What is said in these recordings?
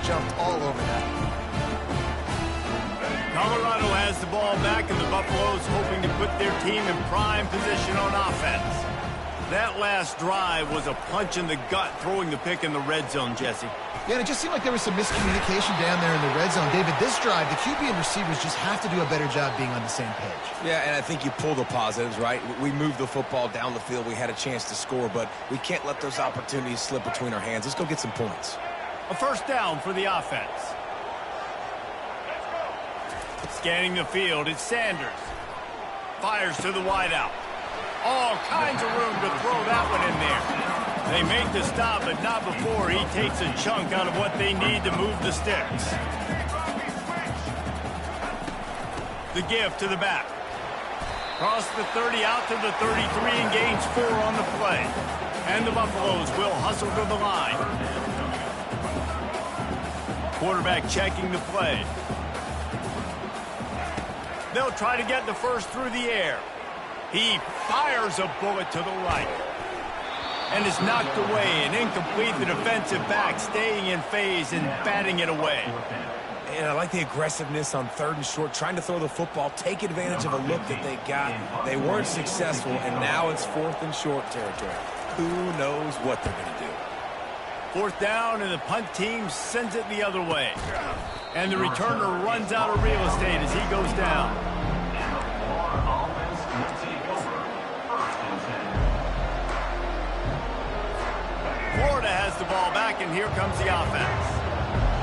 jumped all over that. Colorado has the ball back, and the Buffaloes hoping to put their team in prime position on offense. That last drive was a punch in the gut, throwing the pick in the red zone, Jesse. Yeah, and it just seemed like there was some miscommunication down there in the red zone. David, this drive, the QB and receivers just have to do a better job being on the same page. Yeah, and I think you pull the positives, right? We moved the football down the field. We had a chance to score, but we can't let those opportunities slip between our hands. Let's go get some points. A first down for the offense. Scanning the field, it's Sanders. Fires to the wideout. All kinds of room to throw that one in there. They make the stop, but not before he takes a chunk out of what they need to move the sticks. The give to the back. Cross the 30 out to the 33 and gains 4 on the play. And the Buffaloes will hustle to the line. Quarterback checking the play. They'll try to get the first through the air. He fires a bullet to the right. And it's knocked away and incomplete. The defensive back staying in phase and batting it away. And I like the aggressiveness on 3rd and short, trying to throw the football, take advantage of a look that they got. They weren't successful, and now it's 4th and short territory. Who knows what they're going to do? 4th down, and the punt team sends it the other way. And the returner runs out of real estate as he goes down. Florida has the ball back, and here comes the offense.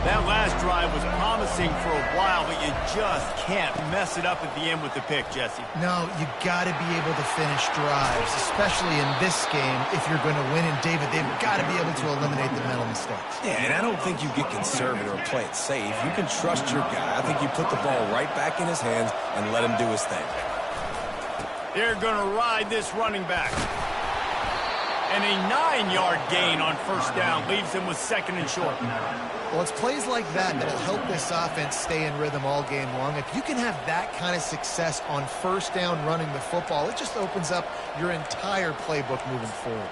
That last drive was promising for a while, but you just can't mess it up at the end with the pick, Jesse. No, you got to be able to finish drives, especially in this game if you're going to win. And, David, they've got to be able to eliminate the mental mistakes. Yeah, and I don't think you get conservative or play it safe. You can trust your guy. I think you put the ball right back in his hands and let him do his thing. They're going to ride this running back. And a 9-yard gain on first down leaves them with 2nd and short. Well, it's plays like that that'll help this offense stay in rhythm all game long. If you can have that kind of success on first down running the football, it just opens up your entire playbook moving forward.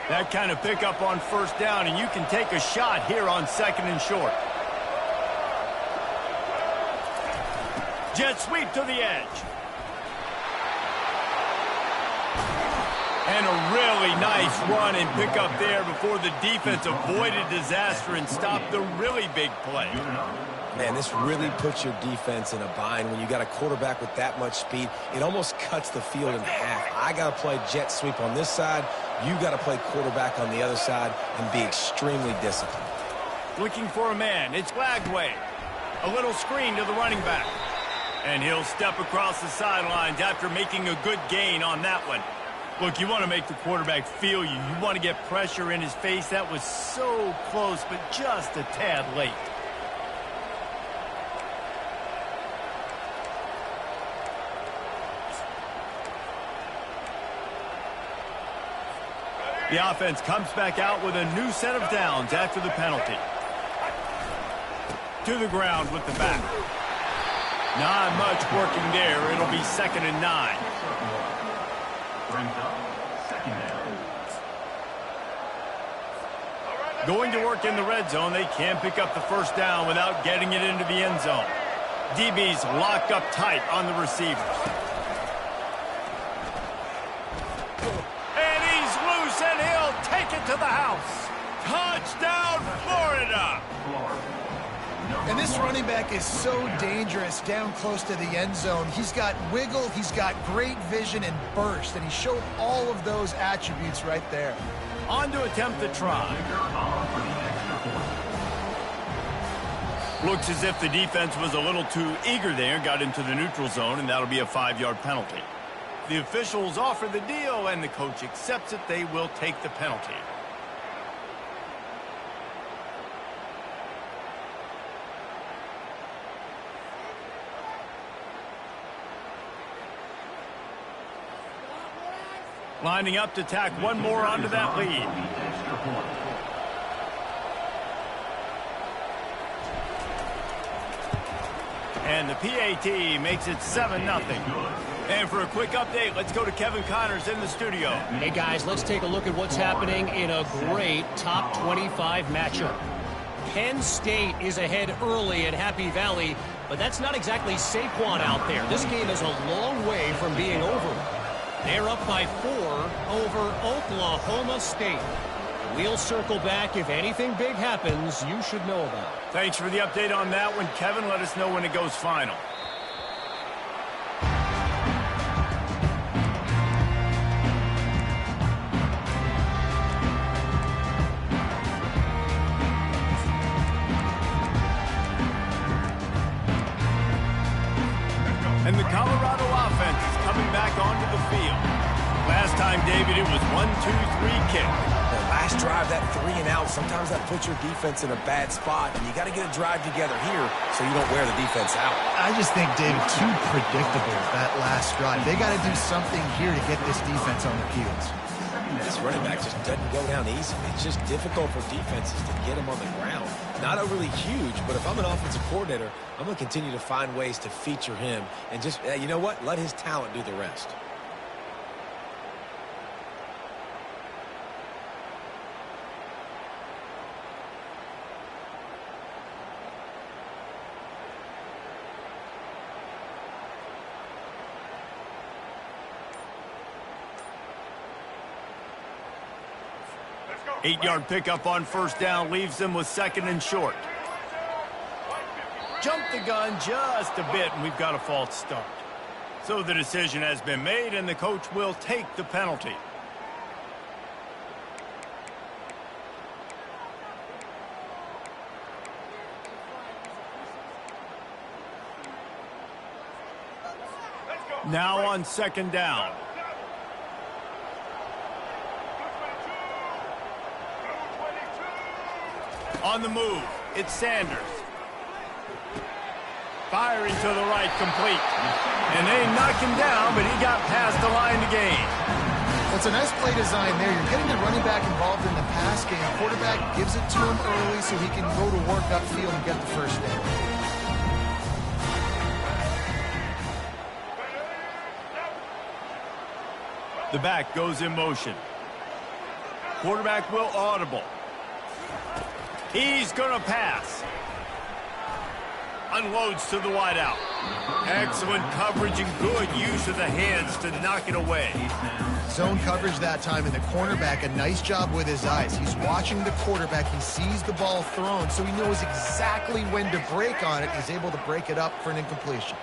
That kind of pickup on first down, and you can take a shot here on 2nd and short. Jet sweep to the edge. And a really nice run and pick up there before the defense avoided disaster and stopped the really big play. Man, this really puts your defense in a bind when you got a quarterback with that much speed. It almost cuts the field in half. I got to play jet sweep on this side. You got to play quarterback on the other side and be extremely disciplined. Looking for a man. It's Lagway. A little screen to the running back. And he'll step across the sidelines after making a good gain on that one. Look, you want to make the quarterback feel you. You want to get pressure in his face. That was so close, but just a tad late. The offense comes back out with a new set of downs after the penalty. To the ground with the back. Not much working there. It'll be 2nd and 9. Going to work in the red zone, they can't pick up the first down without getting it into the end zone. DB's locked up tight on the receivers. And he's loose, and he'll take it to the house. Touchdown, Florida! And this running back is so dangerous down close to the end zone. He's got wiggle, he's got great vision and burst, and he showed all of those attributes right there. On to attempt the try. Looks as if the defense was a little too eager there, got into the neutral zone, and that'll be a 5-yard penalty. The officials offer the deal, and the coach accepts it. They will take the penalty. Lining up to tack one more onto that lead. And the PAT makes it 7-0. And for a quick update, let's go to Kevin Connors in the studio. Hey, guys, let's take a look at what's happening in a great top 25 matchup. Penn State is ahead early at Happy Valley, but that's not exactly Saquon out there. This game is a long way from being over. They're up by 4 over Oklahoma State. We'll circle back. If anything big happens, you should know about it. Thanks for the update on that one, Kevin. Let us know when it goes final. And the Colorado offense is coming back onto the field. Last time, David, it was 1-2-3 kick. The last drive, that 3 and out, sometimes that puts your defense in a bad spot, and you got to get a drive together here so you don't wear the defense out. I just think, David, too predictable, that last drive. They got to do something here to get this defense on their heels. This running back just doesn't go down easy. It's just difficult for defenses to get him on the ground. Not overly huge, but if I'm an offensive coordinator, I'm going to continue to find ways to feature him and just, you know what, let his talent do the rest. Eight-yard pickup on first down leaves them with 2nd and short. Jump the gun just a bit, and we've got a false start. So the decision has been made, and the coach will take the penalty. Now on 2nd down. On the move, it's Sanders. Firing to the right, complete. And they knocked him down, but he got past the line to gain. Well, it's a nice play design there. You're getting the running back involved in the pass game. Quarterback gives it to him early so he can go to work upfield and get the first down. The back goes in motion. Quarterback will audible. He's going to pass. Unloads to the wideout. Excellent coverage and good use of the hands to knock it away. Zone coverage that time, and the cornerback, a nice job with his eyes. He's watching the quarterback. He sees the ball thrown, so he knows exactly when to break on it. He's able to break it up for an incompletion.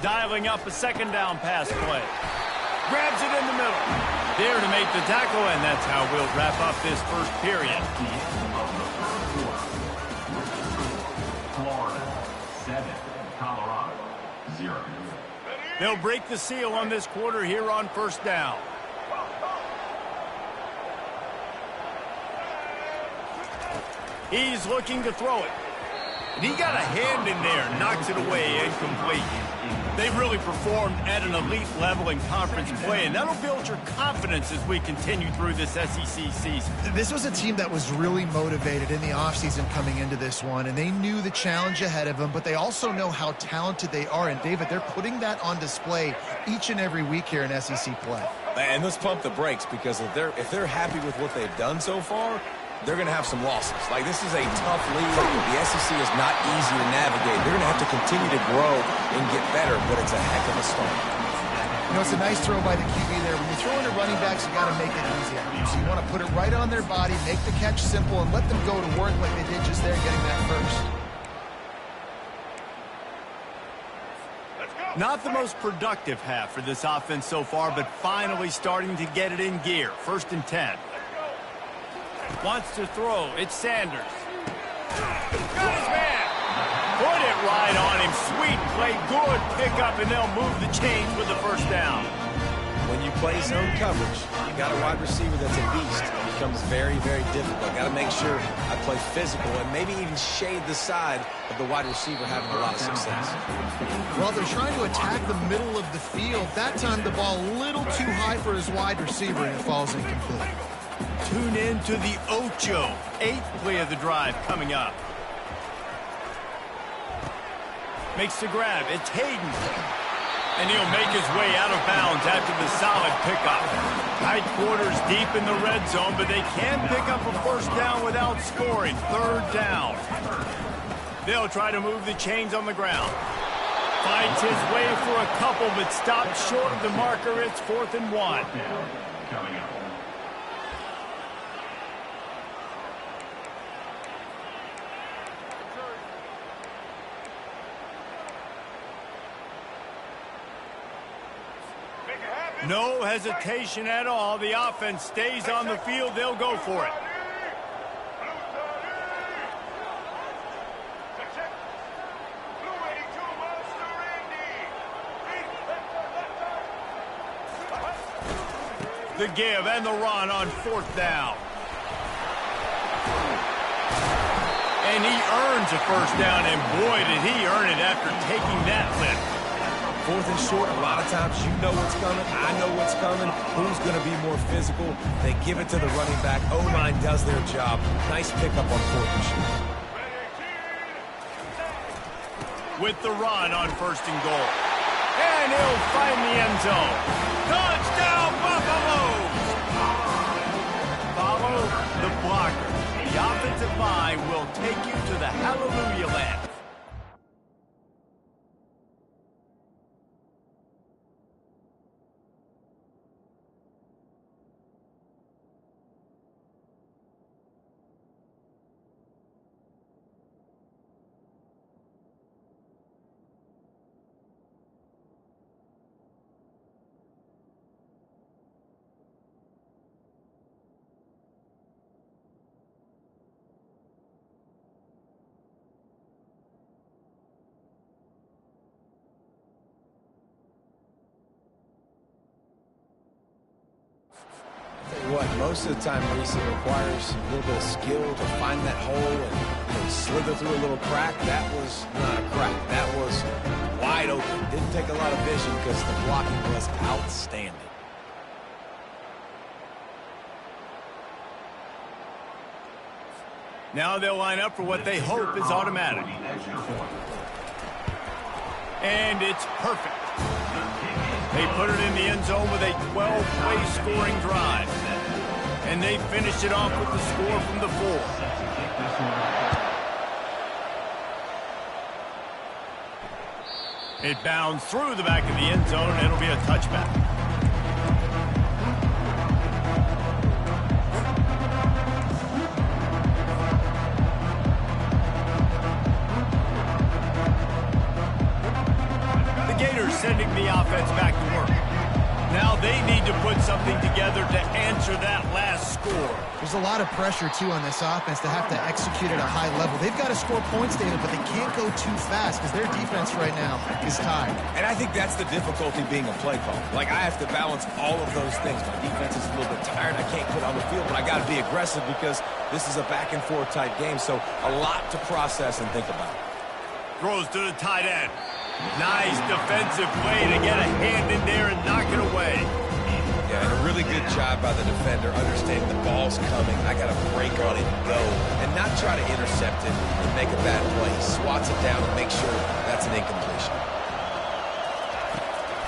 Dialing up a 2nd down pass play. Grabs it in the middle. There to make the tackle, and that's how we'll wrap up this first period. Florida 7, Colorado 0. They'll break the seal on this quarter here on first down. He's looking to throw it. And he got a hand in there, knocks it away, incomplete. They've really performed at an elite level in conference play, and that'll build your confidence as we continue through this SEC season. This was a team that was really motivated in the offseason coming into this one, and they knew the challenge ahead of them, but they also know how talented they are. And, David, they're putting that on display each and every week here in SEC play. And let's pump the brakes, because if they're happy with what they've done so far, they're going to have some losses. Like, this is a tough league. The SEC is not easy to navigate. They're going to have to continue to grow and get better, but it's a heck of a start. You know, it's a nice throw by the QB there. When you're throwing to running backs, you got to make it easy. So you want to put it right on their body, make the catch simple, and let them go to work like they did just there, getting that first. Not the most productive half for this offense so far, but finally starting to get it in gear. 1st and 10. Wants to throw. It's Sanders. Got his man. Put it right on him. Sweet play. Good pickup, and they'll move the chains with the first down. When you play zone coverage, you got a wide receiver that's a beast. It becomes very, very difficult. Got to make sure I play physical and maybe even shade the side of the wide receiver having a lot of success. Well, they're trying to attack the middle of the field. That time the ball a little too high for his wide receiver, and it falls incomplete. Tune in to the Ocho. 8th play of the drive coming up. Makes the grab. It's Hayden. And he'll make his way out of bounds after the solid pickup. Tight quarters deep in the red zone, but they can pick up a first down without scoring. 3rd down. They'll try to move the chains on the ground. Fights his way for a couple, but stops short of the marker. It's 4th and 1. Coming up. No hesitation at all. The offense stays on the field. They'll go for it. The give and the run on 4th down. And he earns a first down, and boy, did he earn it after taking that lift. 4th and short, a lot of times you know what's coming. I know what's coming. Who's going to be more physical? They give it to the running back. O-line does their job. Nice pickup on 4th and short. With the run on 1st and goal. And he'll find the end zone. Touchdown, Buffaloes! Follow the blocker. The offensive line will take you to the hallelujah land. What, most of the time, Reese, it requires a little bit of skill to find that hole and slither through a little crack. That was not a crack. That was wide open. Didn't take a lot of vision because the blocking was outstanding. Now they'll line up for what they hope is automatic. And it's perfect. They put it in the end zone with a 12-play scoring drive. And they finish it off with the score from the 4. It bounds through the back of the end zone, and it'll be a touchback. The Gators sending the offense back to work. Now they need to put something together to answer that last score. There's a lot of pressure, too, on this offense to have to execute at a high level. They've got to score points, David, but they can't go too fast because their defense right now is tired. And I think that's the difficulty being a play caller. Like, I have to balance all of those things. My defense is a little bit tired. I can't put on the field, but I got to be aggressive because this is a back-and-forth type game, so a lot to process and think about. Throws to the tight end. Nice defensive play to get a hand in there and knock it away. Yeah, and a really good job by the defender understanding the ball's coming. I got to break on it and go and not try to intercept it and make a bad play. He swats it down and makes sure that's an incompletion.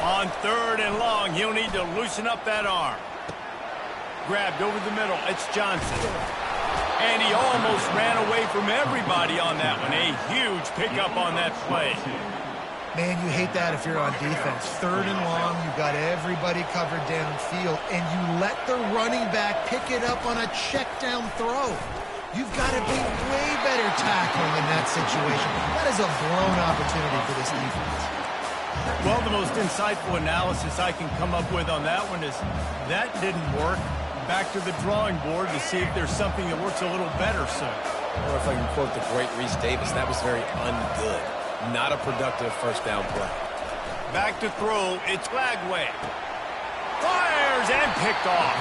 On 3rd and long, he'll need to loosen up that arm. Grabbed over the middle. It's Johnson. And he almost ran away from everybody on that one. A huge pickup on that play. Man, you hate that if you're on defense. 3rd and long, you've got everybody covered downfield, and you let the running back pick it up on a check down throw. You've got to be way better tackling in that situation. That is a blown opportunity for this defense. Well, the most insightful analysis I can come up with on that one is that didn't work. Back to the drawing board to see if there's something that works a little better soon. Or if I can quote the great Reese Davis, that was very ungood. Not a productive first down play. Back to throw. It's Flagway. fires and picked off.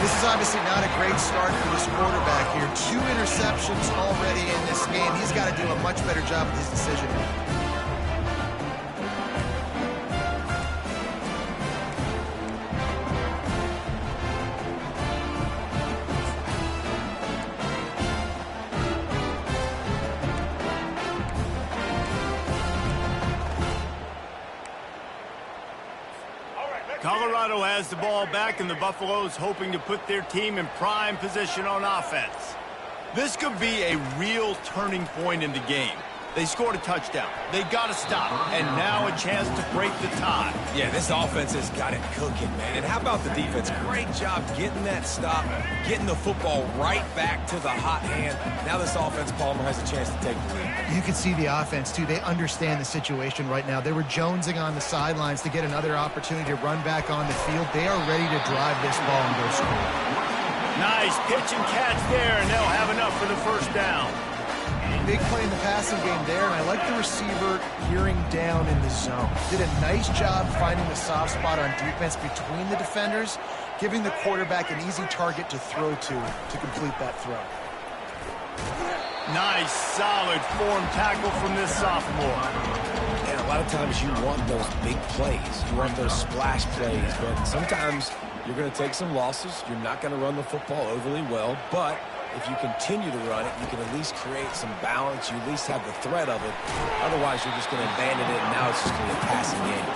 This is obviously not a great start for this quarterback here. 2 interceptions already in this game. He's got to do a much better job with his decision making. Colorado has the ball back, and the Buffaloes hoping to put their team in prime position on offense. This could be a real turning point in the game. They scored a touchdown. They got to stop, and now a chance to break the tie. Yeah, this offense has got it cooking, man. And how about the defense? Great job getting that stop, getting the football right back to the hot hand. Now this offense, Palmer, has a chance to take the lead. You can see the offense, too. They understand the situation right now. They were jonesing on the sidelines to get another opportunity to run back on the field. They are ready to drive this ball and go score. Nice pitch and catch there, and they'll have enough for the first down. Big play in the passing game there, and I like the receiver gearing down in the zone. Did a nice job finding the soft spot on defense between the defenders, giving the quarterback an easy target to throw to complete that throw. Nice, solid form tackle from this sophomore. And a lot of times you want those big plays. You want those splash plays, but sometimes you're going to take some losses. You're not going to run the football overly well, but if you continue to run it, you can at least create some balance. You at least have the threat of it. Otherwise, you're just going to abandon it, and now it's just going to be a passing game.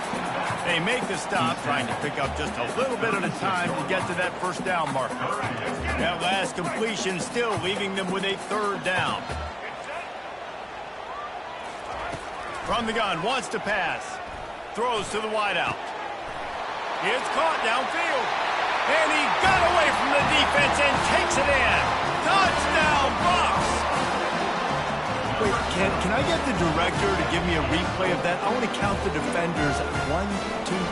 They make the stop, trying to pick up just a little bit at a time to get to that first down marker. That last completion still leaving them with a third down. From the gun, wants to pass. Throws to the wideout. It's caught downfield. And he got away from the defense and takes it in. Touchdown, Bucs! Wait, can I get the director to give me a replay of that? I want to count the defenders. 1, 2, 3.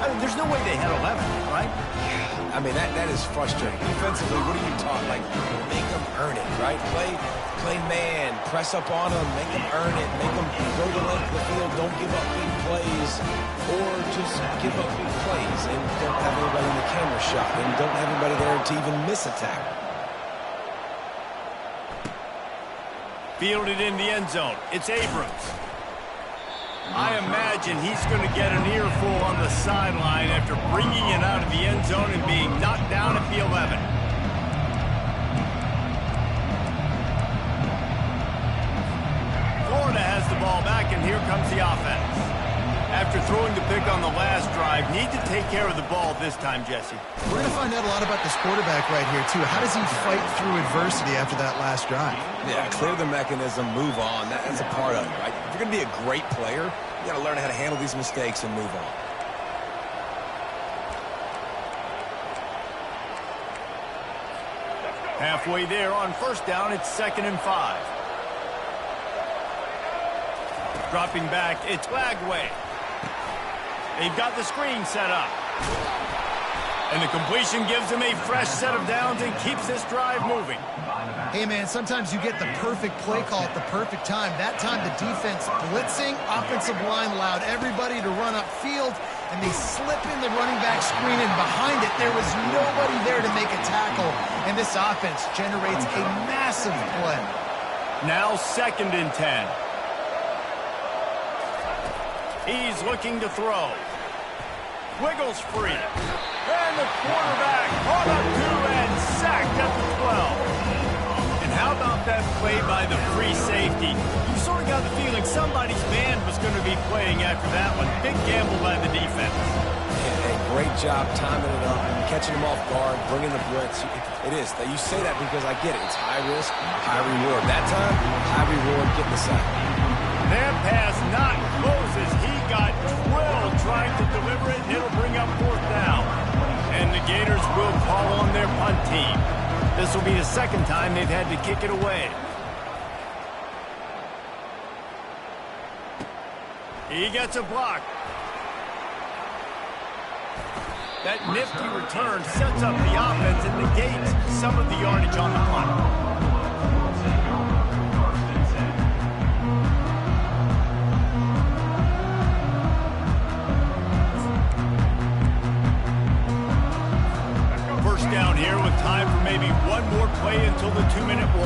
I mean, there's no way they had 11, right? I mean, that is frustrating. Defensively, what are you taught? Like, make them earn it, right? Play man, press up on them, make them earn it, make them go the length of the field, don't give up big plays, or just give up big plays and don't have anybody in the camera shot and don't have anybody there to even miss a tackle. Fielded in the end zone. It's Abrams. I imagine he's going to get an earful on the sideline after bringing it out of the end zone and being knocked down at the 11. Florida has the ball back, and here comes the offense. After throwing the pick on the last drive, need to take care of the ball this time, Jesse. We're going to find out a lot about this quarterback right here, too. How does he fight through adversity after that last drive? Yeah, clear the mechanism, move on. That's a part of it, right? If you're going to be a great player, you got to learn how to handle these mistakes and move on. Halfway there on first down, it's 2nd and 5. Dropping back, it's Lagway. They've got the screen set up. And the completion gives them a fresh set of downs and keeps this drive moving. Hey, man, sometimes you get the perfect play call at the perfect time. That time the defense blitzing, offensive line allowed everybody to run upfield, and they slip in the running back screen, and behind it there was nobody there to make a tackle, and this offense generates a massive play. Now 2nd and 10. He's looking to throw. Wiggles free. And the quarterback caught up to and sacked at the 12. And how about that play by the free safety? You sort of got the feeling somebody's band was going to be playing after that one. Big gamble by the defense. And great job timing it up, catching them off guard, bringing the blitz. It is. You say that because I get it. It's high risk, high reward. That time, high reward, getting the sack. That pass not close as he got drilled trying to deliver it, and it'll bring up 4th down. And the Gators will call on their punt team. This will be the 2nd time they've had to kick it away. He gets a block. That nifty return sets up the offense and negates some of the yardage on the punt.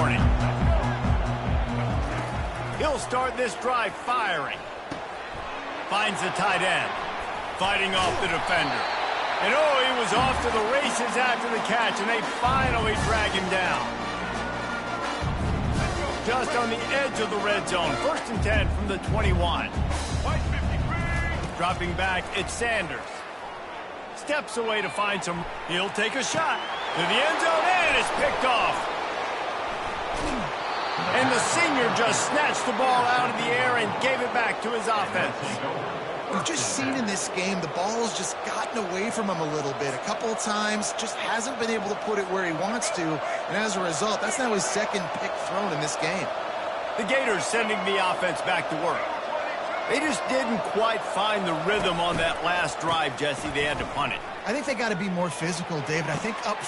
warning. He'll start this drive firing. Finds the tight end. Fighting off the defender. And oh, he was off to the races after the catch, and they finally drag him down. Just on the edge of the red zone. 1st and 10 from the 21. Dropping back, it's Sanders. Steps away to find some. He'll take a shot to the end zone, and it's picked off. And the senior just snatched the ball out of the air and gave it back to his offense. We've just seen in this game the ball's just gotten away from him a little bit. A couple of times, just hasn't been able to put it where he wants to. And as a result, that's now his 2nd pick thrown in this game. The Gators sending the offense back to work. They just didn't quite find the rhythm on that last drive, Jesse. They had to punt it. I think they got to be more physical, David. I think up...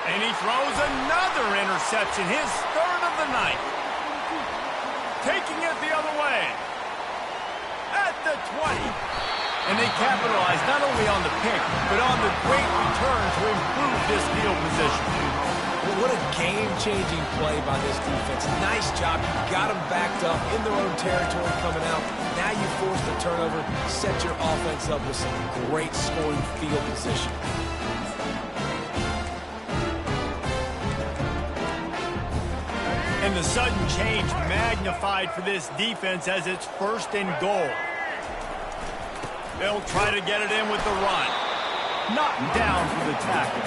And he throws another interception, his 3rd of the night. Taking it the other way. At the 20. And they capitalize not only on the pick, but on the great return to improve this field position. Well, what a game-changing play by this defense. Nice job. You got them backed up in their own territory coming out. Now you force the turnover, set your offense up with some great scoring field position. And the sudden change magnified for this defense as it's 1st and goal. They'll try to get it in with the run. Knocked down for the tackle.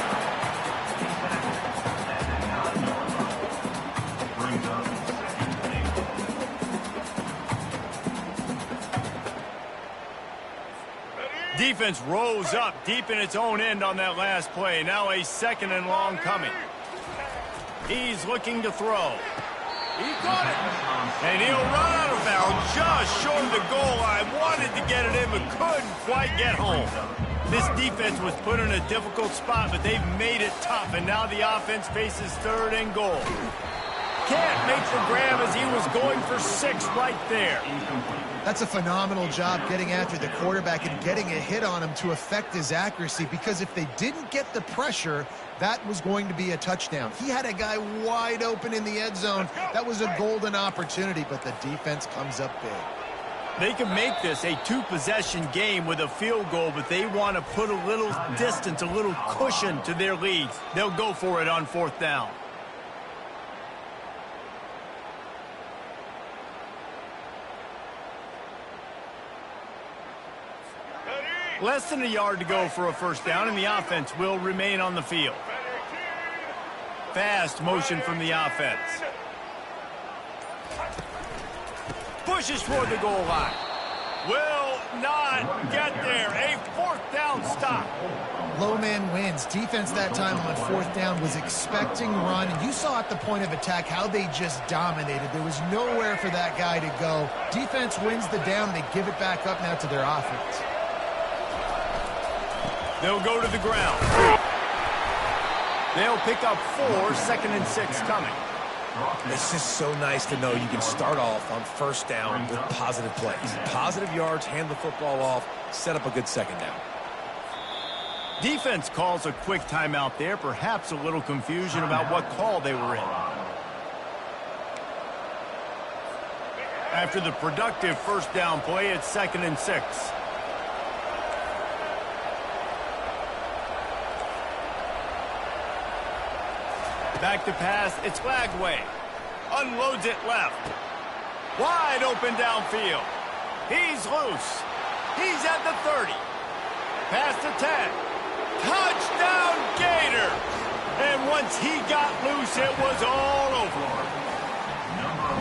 Defense rose up deep in its own end on that last play. Now a 2nd and long coming. He's looking to throw. He got it. And he'll run out of bounds just short of the goal line. Wanted to get it in, but couldn't quite get home. This defense was put in a difficult spot, but they've made it tough. And now the offense faces 3rd and goal. Can't make the grab as he was going for 6 right there. That's a phenomenal job getting after the quarterback and getting a hit on him to affect his accuracy, because if they didn't get the pressure, that was going to be a touchdown. He had a guy wide open in the end zone. That was a golden opportunity, but the defense comes up big. They can make this a 2-possession game with a field goal, but they want to put a little distance, a little cushion to their lead. They'll go for it on 4th down. Less than a yard to go for a 1st down, and the offense will remain on the field. Fast motion from the offense. Pushes toward the goal line. Will not get there. A 4th down stop. Low man wins. Defense that time on 4th down was expecting run, and you saw at the point of attack how they just dominated. There was nowhere for that guy to go. Defense wins the down. They give it back up now to their offense. They'll go to the ground. They'll pick up 4, 2nd and 6 coming. It's just so nice to know you can start off on 1st down with positive plays. Positive yards, hand the football off, set up a good 2nd down. Defense calls a quick timeout there, perhaps a little confusion about what call they were in. After the productive 1st down play, it's 2nd and 6. Back to pass, it's Lagway. Unloads it left. Wide open downfield. He's loose. He's at the 30. Past the 10. Touchdown Gators! And once he got loose, it was all over.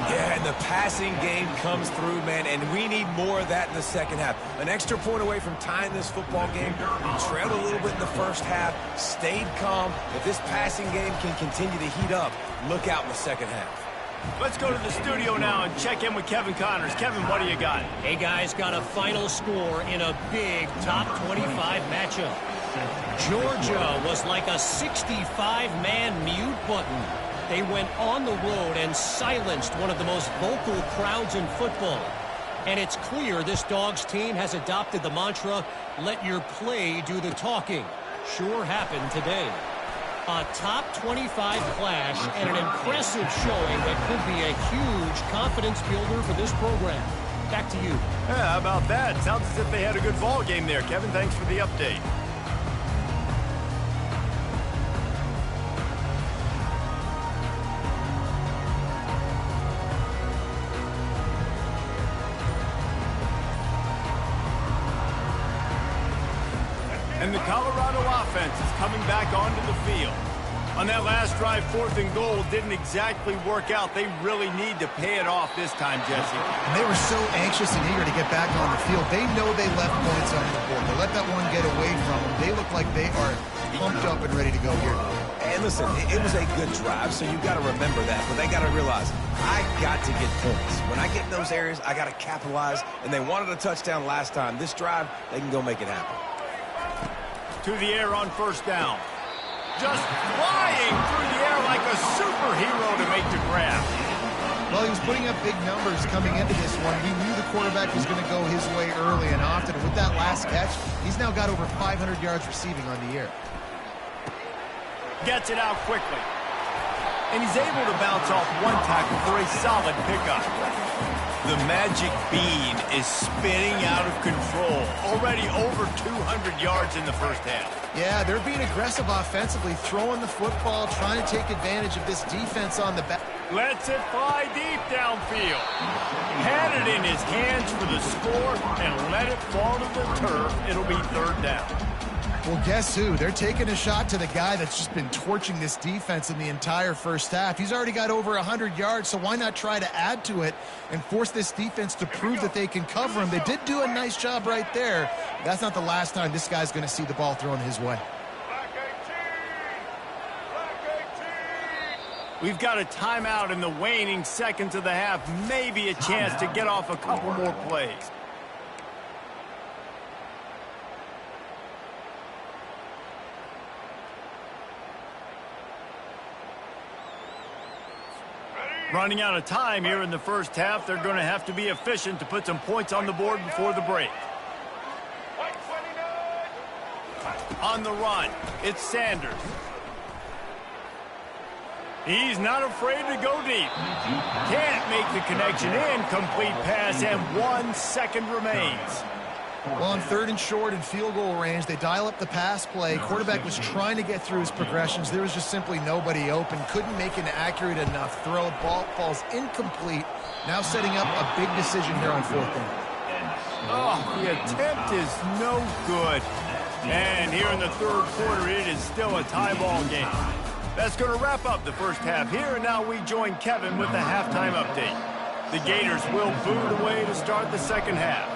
Yeah, and the passing game comes through, man, and we need more of that in the 2nd half. An extra point away from tying this football game. We trailed a little bit in the 1st half, stayed calm. If this passing game can continue to heat up, look out in the 2nd half. Let's go to the studio now and check in with Kevin Connors. Kevin, what do you got? Hey, guys, got a final score in a big top 25 matchup. Georgia was like a 65-man mute button. They went on the road and silenced one of the most vocal crowds in football. And it's clear this Dogs team has adopted the mantra, let your play do the talking. Sure happened today. A top 25 clash and an impressive showing that could be a huge confidence builder for this program. Back to you. Yeah, how about that? Sounds as if they had a good ball game there. Kevin, thanks for the update. And the Colorado offense is coming back onto the field. On that last drive, 4th and goal didn't exactly work out. They really need to pay it off this time, Jesse. And they were so anxious and eager to get back on the field. They know they left points on the board. They let that one get away from them. They look like they are pumped up and ready to go here. And listen, it was a good drive, so you got to remember that. But they got to realize, I got to get points. When I get in those areas, I got to capitalize. And they wanted a touchdown last time. This drive, they can go make it happen. To the air on 1st down. Just flying through the air like a superhero to make the grab. Well, he was putting up big numbers coming into this one. He knew the quarterback was going to go his way early and often. And with that last catch, he's now got over 500 yards receiving on the year. Gets it out quickly. And he's able to bounce off one tackle for a solid pickup. The magic bean is spinning out of control. Already over 200 yards in the first half. Yeah, they're being aggressive offensively, throwing the football, trying to take advantage of this defense on the back. Lets it fly deep downfield. Had it in his hands for the score and let it fall to the turf. It'll be 3rd down. Well, guess who? They're taking a shot to the guy that's just been torching this defense in the entire first half. He's already got over 100 yards, so why not try to add to it and force this defense to prove that they can cover him? They did do a nice job right there. That's not the last time this guy's going to see the ball thrown his way. We've got a timeout in the waning seconds of the half. Maybe a chance to get off a couple more plays. Running out of time here in the first half. They're going to have to be efficient to put some points on the board before the break. On the run, it's Sanders. He's not afraid to go deep. Can't make the connection. Incomplete pass, and 1 second remains. Well, on 3rd and short and field goal range, they dial up the pass play. Quarterback was trying to get through his progressions. There was just simply nobody open. Couldn't make an accurate enough throw. Ball falls incomplete. Now setting up a big decision here on 4th down. Oh, the attempt is no good. And here in the 3rd quarter, it is still a tie ball game. That's going to wrap up the first half here, and now we join Kevin with the halftime update. The Gators will boot away to start the second half.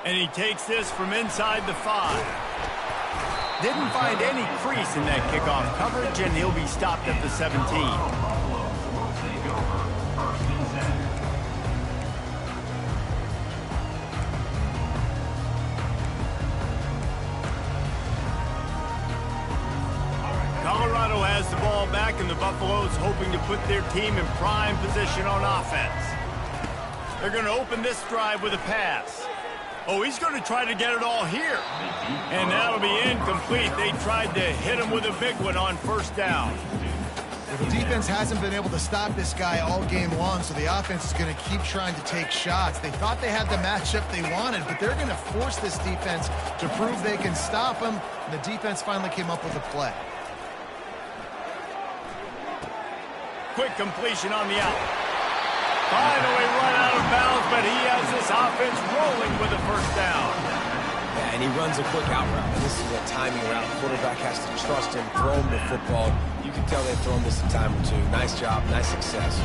And he takes this from inside the 5. Didn't find any crease in that kickoff coverage, and he'll be stopped at the 17. Colorado has the ball back, and the Buffaloes hoping to put their team in prime position on offense. They're going to open this drive with a pass. Oh, he's going to try to get it all here. And that'll be incomplete. They tried to hit him with a big one on 1st down. The defense hasn't been able to stop this guy all game long, so the offense is going to keep trying to take shots. They thought they had the matchup they wanted, but they're going to force this defense to prove they can stop him. And the defense finally came up with a play. Quick completion on the out. Finally run out of bounds, but he has this offense rolling with a 1st down. Yeah, and he runs a quick out route. And this is a timing route. The quarterback has to trust him, throw him the football. You can tell they've thrown this a time or two. Nice job, nice success.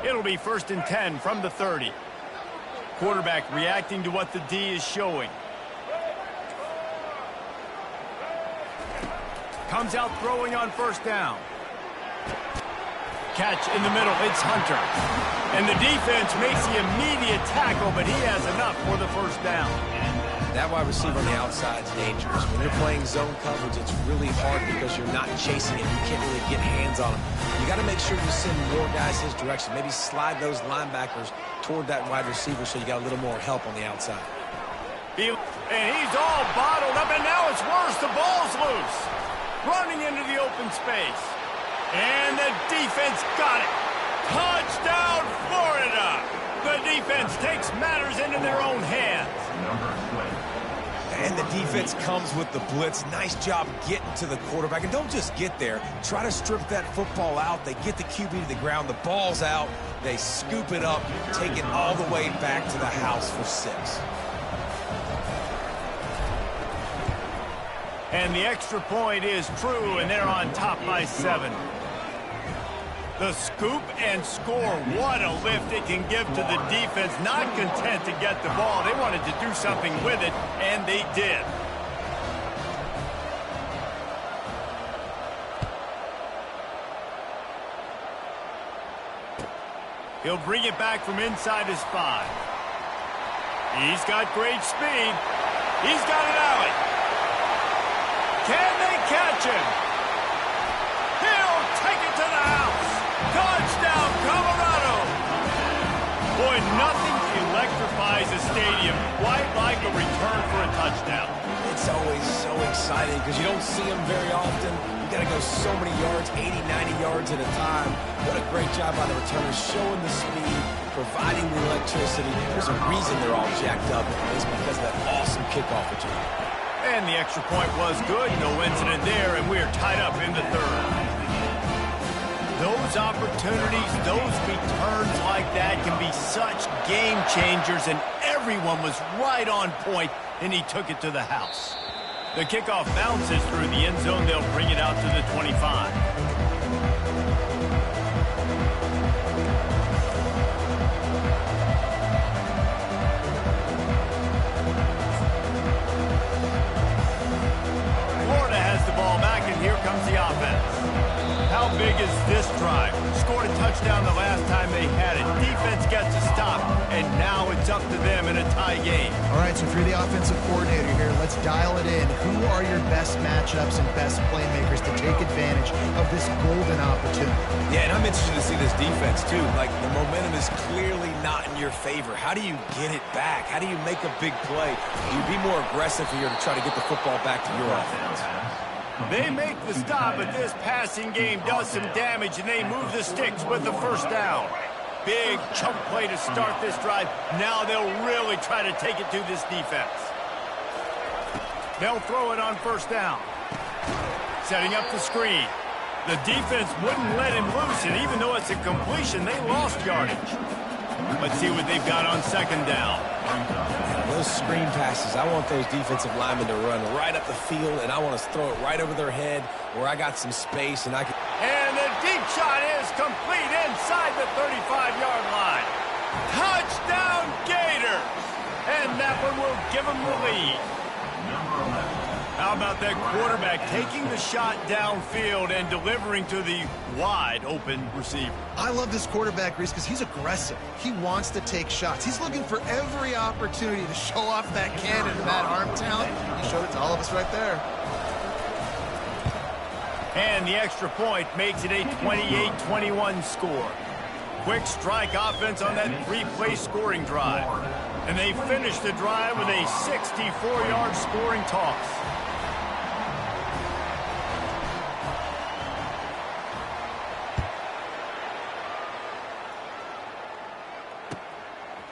It'll be 1st and 10 from the 30. Quarterback reacting to what the D is showing. Comes out throwing on 1st down. Catch in the middle, it's Hunter. And the defense makes the immediate tackle, but he has enough for the 1st down. That wide receiver on the outside is dangerous. When you're playing zone coverage, it's really hard because you're not chasing him. You can't really get hands on him. You got to make sure you send more guys his direction. Maybe slide those linebackers toward that wide receiver so you got a little more help on the outside. And he's all bottled up, and now it's worse. The ball's loose. Running into the open space. And the defense got it. Touchdown, Florida! The defense takes matters into their own hands. And the defense comes with the blitz. Nice job getting to the quarterback. And don't just get there. Try to strip that football out. They get the QB to the ground. The ball's out. They scoop it up, take it all the way back to the house for 6. And the extra point is true, and they're on top by 7. The scoop and score, what a lift it can give to the defense. Not content to get the ball. They wanted to do something with it, and they did. He'll bring it back from inside his 5. He's got great speed. He's got an alley. Can they catch him? He'll take it to the house. Touchdown, Colorado! Boy, nothing electrifies a stadium quite like a return for a touchdown. It's always so exciting because you don't see them very often. You got to go so many yards, 80, 90 yards at a time. What a great job by the returners, showing the speed, providing the electricity. There's a reason they're all jacked up. It's because of that awesome kickoff return. And the extra point was good. No incident there, and we're tied up in the 3rd. Those opportunities, those returns like that can be such game changers, and everyone was right on point, and he took it to the house. The kickoff bounces through the end zone. They'll bring it out to the 25. Florida has the ball back, and here comes the offense. How big is this drive? Scored a touchdown the last time they had it. Defense gets a stop, and now it's up to them in a tie game. All right, so if you're the offensive coordinator here, let's dial it in. Who are your best matchups and best playmakers to take advantage of this golden opportunity? Yeah, and I'm interested to see this defense, too. Like, the momentum is clearly not in your favor. How do you get it back? How do you make a big play? You be more aggressive here to try to get the football back to your offense. They make the stop, but this passing game does some damage, and they move the sticks with the first down. Big chunk play to start this drive. Now they'll really try to take it to this defense. They'll throw it on first down. Setting up the screen. The defense wouldn't let him loose, and even though it's a completion, they lost yardage. Let's see what they've got on second down. Those screen passes, I want those defensive linemen to run right up the field, and I want to throw it right over their head where I got some space and I can... And the deep shot is complete inside the 35-yard line. Touchdown, Gators! And that one will give them the lead. How about that quarterback taking the shot downfield and delivering to the wide-open receiver? I love this quarterback, Reese, because he's aggressive. He wants to take shots. He's looking for every opportunity to show off that cannon and that arm talent. He showed it to all of us right there. And the extra point makes it a 28-21 score. Quick strike offense on that 3-play scoring drive. And they finish the drive with a 64-yard scoring toss.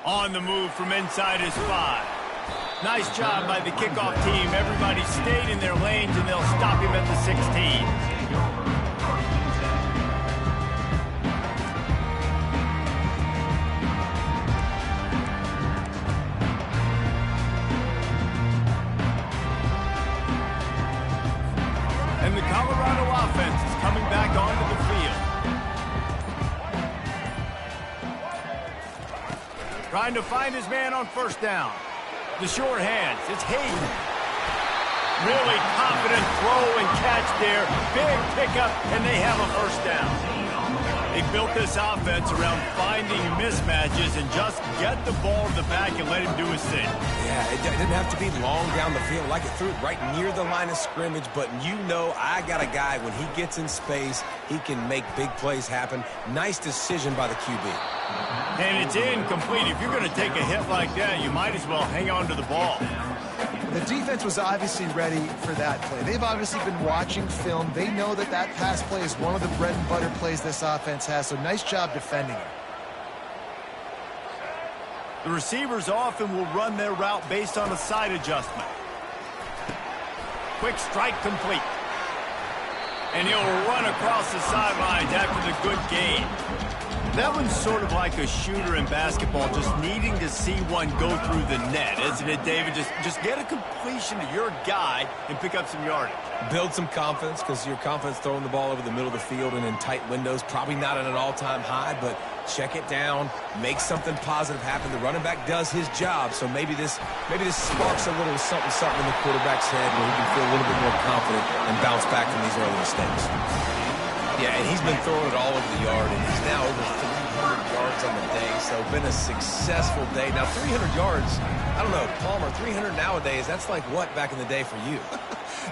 On the move from inside his 5. Nice job by the kickoff team. Everybody stayed in their lanes, and they'll stop him at the 16. And the Colorado offense is coming back onto the field. Trying to find his man on first down. The short hands. It's Hayden. Really confident throw and catch there. Big pickup, and they have a first down. They built this offense around finding mismatches and just get the ball to the back and let him do his thing. Yeah, it didn't have to be long down the field. Like it threw it right near the line of scrimmage, but you know I got a guy, when he gets in space, he can make big plays happen. Nice decision by the QB. And it's incomplete. If you're going to take a hit like that, you might as well hang on to the ball. The defense was obviously ready for that play. They've obviously been watching film. They know that that pass play is one of the bread and butter plays this offense has, so nice job defending it. The receivers often will run their route based on a side adjustment. Quick strike complete. And he'll run across the sidelines after the good gain. That one's sort of like a shooter in basketball, just needing to see one go through the net, isn't it, David? Just get a completion to your guy and pick up some yardage. Build some confidence, because your confidence throwing the ball over the middle of the field and in tight windows, probably not at an all-time high, but check it down, make something positive happen. The running back does his job, so maybe this sparks a little something in the quarterback's head where he can feel a little bit more confident and bounce back from these early mistakes. Yeah, and he's been throwing it all over the yard, and he's now over 300 yards on the day, so been a successful day. Now, 300 yards, I don't know, Palmer, 300 nowadays, that's like what back in the day for you?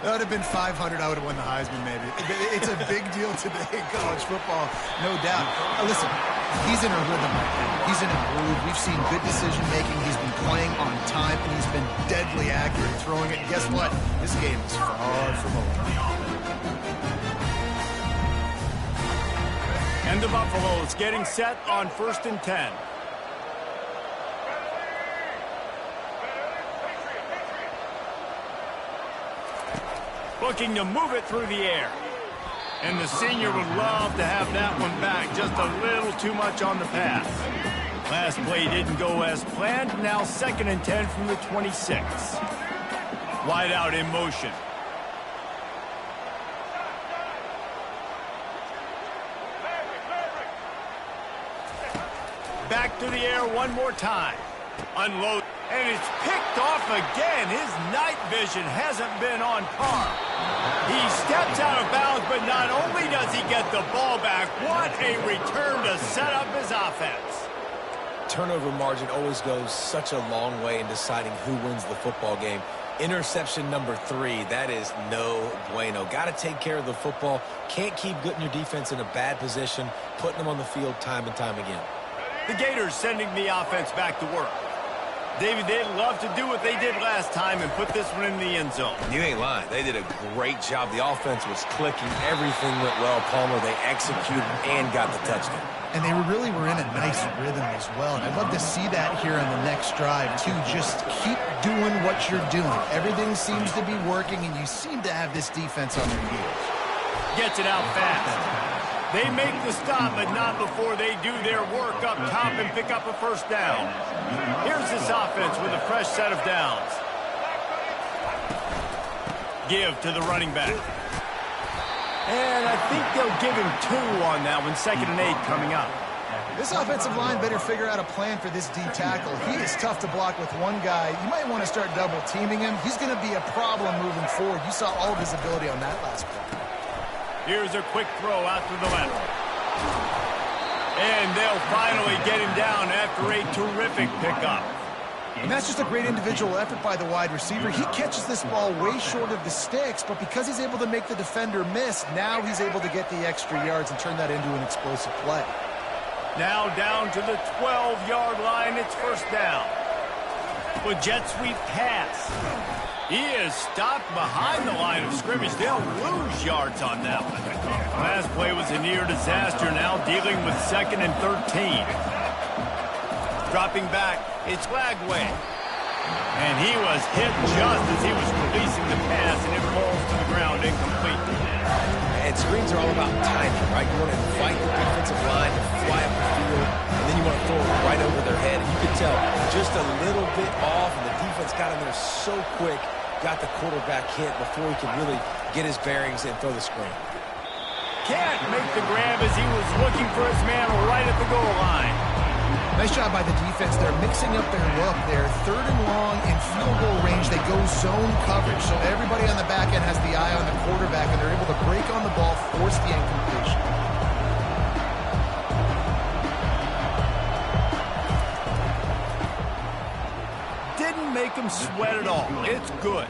That would have been 500. I would have won the Heisman, maybe. It's a big deal today in college football, no doubt. Listen, he's in a rhythm right now. He's in a groove. We've seen good decision-making. He's been playing on time, and he's been deadly accurate throwing it. And guess what? This game is far from over. And the Buffaloes getting set on 1st and 10. Looking to move it through the air. And the senior would love to have that one back. Just a little too much on the pass. Last play didn't go as planned. Now 2nd and 10 from the 26. Wide out in motion. Back to the air one more time. Unload. And it's picked off again. His night vision hasn't been on par. He steps out of bounds, but not only does he get the ball back, what a return to set up his offense. Turnover margin always goes such a long way in deciding who wins the football game. Interception number 3, that is no bueno. Got to take care of the football. Can't keep getting your defense in a bad position, putting them on the field time and time again. The Gators sending the offense back to work. David, they'd love to do what they did last time and put this one in the end zone. You ain't lying. They did a great job. The offense was clicking. Everything went well. Palmer, they executed and got the touchdown. And they really were in a nice rhythm as well. And I'd love to see that here on the next drive, too. Just keep doing what you're doing. Everything seems to be working, and you seem to have this defense on their heels. Gets it out fast. They make the stop, but not before they do their work up top and pick up a 1st down. Here's this offense with a fresh set of downs. Give to the running back. And I think they'll give him 2 on that one. 2nd and 8 coming up. This offensive line better figure out a plan for this D tackle. He is tough to block with one guy. You might want to start double teaming him. He's going to be a problem moving forward. You saw all of his ability on that last play. Here's a quick throw out to the left. And they'll finally get him down after a terrific pickup. And that's just a great individual effort by the wide receiver. He catches this ball way short of the sticks, but because he's able to make the defender miss, now he's able to get the extra yards and turn that into an explosive play. Now down to the 12-yard line. It's 1st down. With jet sweep pass. He is stopped behind the line of scrimmage. They'll lose yards on that one. Last play was a near disaster. Now dealing with 2nd and 13. Dropping back, it's Lagway. And he was hit just as he was releasing the pass, and it falls to the ground incomplete. And screens are all about timing, right? You want to invite the defensive line to fly up the field, and then you want to throw it right over their head. And you can tell just a little bit off, and the defense got in there so quick, got the quarterback hit before he could really get his bearings and throw the screen. Can't make the grab as he was looking for his man right at the goal line. Nice job by the defense. They're mixing up their look. They're 3rd and long in field goal range. They go zone coverage, so everybody on the back end has the eye on the quarterback, and they're able to break on the ball, force the incompletion. Didn't make him sweat at all. It's good.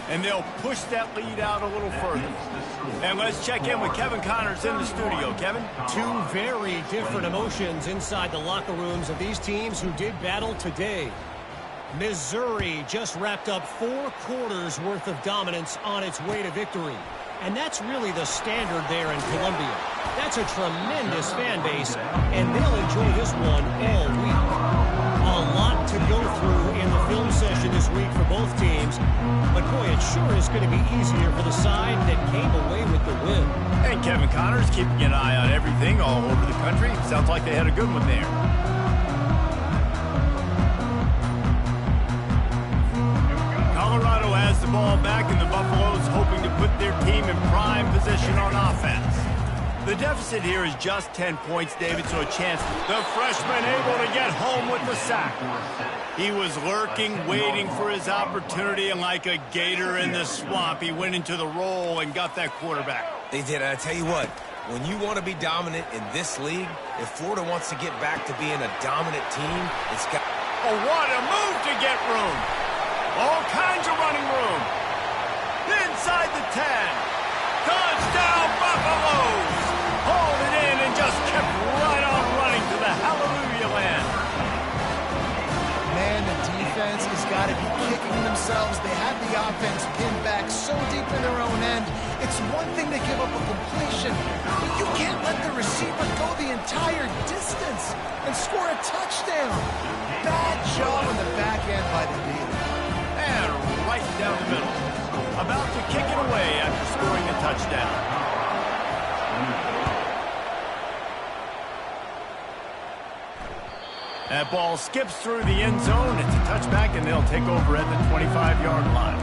and they'll push that lead out a little further. And let's check in with Kevin Connors in the studio. Kevin? Two very different emotions inside the locker rooms of these teams who did battle today. Missouri just wrapped up 4 quarters worth of dominance on its way to victory. And that's really the standard there in Columbia. That's a tremendous fan base, and they'll enjoy this one all week. A lot to go through in the film session this week for both teams, but boy, it sure is going to be easier for the side that came away with the win. And Kevin Connors keeping an eye on everything all over the country. Sounds like they had a good one there. Colorado has the ball back, and the Buffaloes hoping to put their team in prime position on offense. The deficit here is just 10 points, David, so a chance. The freshman able to get home with the sack. He was lurking, waiting for his opportunity, and like a gator in the swamp, he went into the roll and got that quarterback. They did. I tell you what, when you want to be dominant in this league, if Florida wants to get back to being a dominant team, it's got... Oh, what a move to get room. All kinds of running room. Inside the 10. Touchdown, Buffaloes. Hauled it in and just kept right on running to the hallelujah land. Man, the defense has got to be kicking themselves. They had the offense pinned back so deep in their own end. It's one thing to give up a completion, but you can't let the receiver go the entire distance and score a touchdown. Bad job on the back end by the D. And right down the middle. About to kick it away after scoring a touchdown. That ball skips through the end zone. It's a touchback, and they'll take over at the 25-yard line.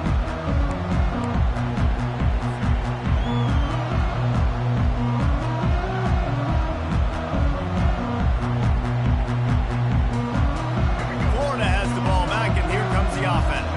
Florida has the ball back, and here comes the offense.